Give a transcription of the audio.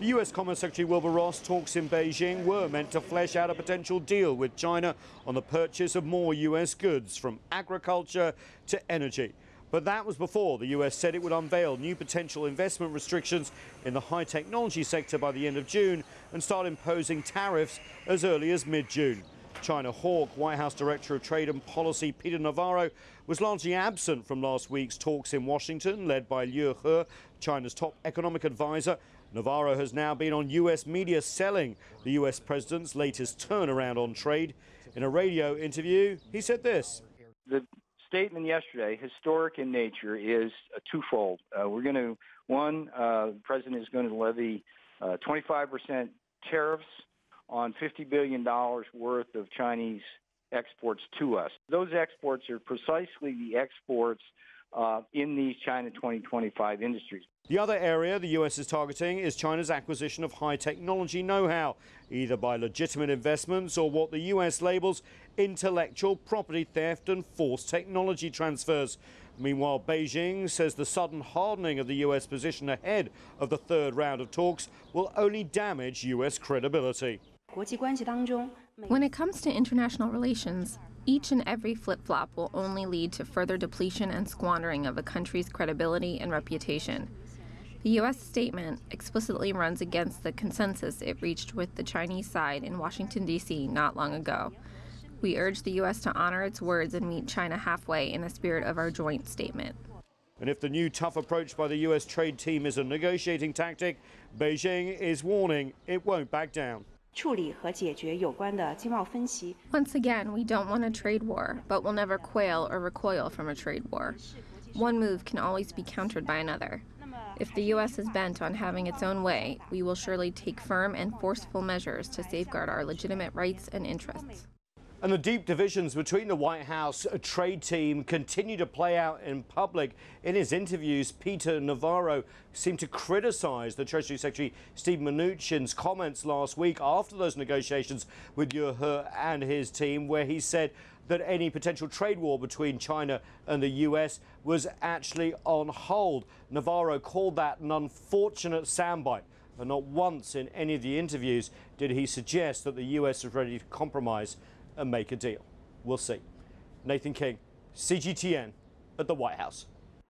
The US Commerce Secretary Wilbur Ross talks in Beijing were meant to flesh out a potential deal with China on the purchase of more US goods, from agriculture to energy. But that was before the US said it would unveil new potential investment restrictions in the high technology sector by the end of June and start imposing tariffs as early as mid-June. China hawk White House Director of Trade and Policy Peter Navarro was largely absent from last week's talks in Washington, led by Liu He, China's top economic advisor. Navarro has now been on US media selling the US president's latest turnaround on trade. In a radio interview, he said this. The statement yesterday, historic in nature, is twofold. The president is going to levy 25% tariffs on $50 billion worth of Chinese exports to us. Those exports are precisely the exports in these China 2025 industries. The other area the US is targeting is China's acquisition of high technology know-how, either by legitimate investments or what the US labels intellectual property theft and forced technology transfers. Meanwhile, Beijing says the sudden hardening of the US position ahead of the third round of talks will only damage US credibility. When it comes to international relations, each and every flip-flop will only lead to further depletion and squandering of a country's credibility and reputation. The U.S. statement explicitly runs against the consensus it reached with the Chinese side in Washington, D.C. not long ago. We urge the U.S. to honor its words and meet China halfway in the spirit of our joint statement. And if the new tough approach by the U.S. trade team is a negotiating tactic, Beijing is warning it won't back down. Once again, we don't want a trade war, but we'll never quail or recoil from a trade war. One move can always be countered by another. If the U.S. is bent on having its own way, we will surely take firm and forceful measures to safeguard our legitimate rights and interests. And the deep divisions between the White House trade team continue to play out in public. In his interviews, Peter Navarro seemed to criticize the Treasury Secretary Steve Mnuchin's comments last week after those negotiations with Liu He and his team, where he said that any potential trade war between China and the US was actually on hold. Navarro called that an unfortunate soundbite, and not once in any of the interviews did he suggest that the US is ready to compromise and make a deal. We'll see. Nathan King, CGTN at the White House.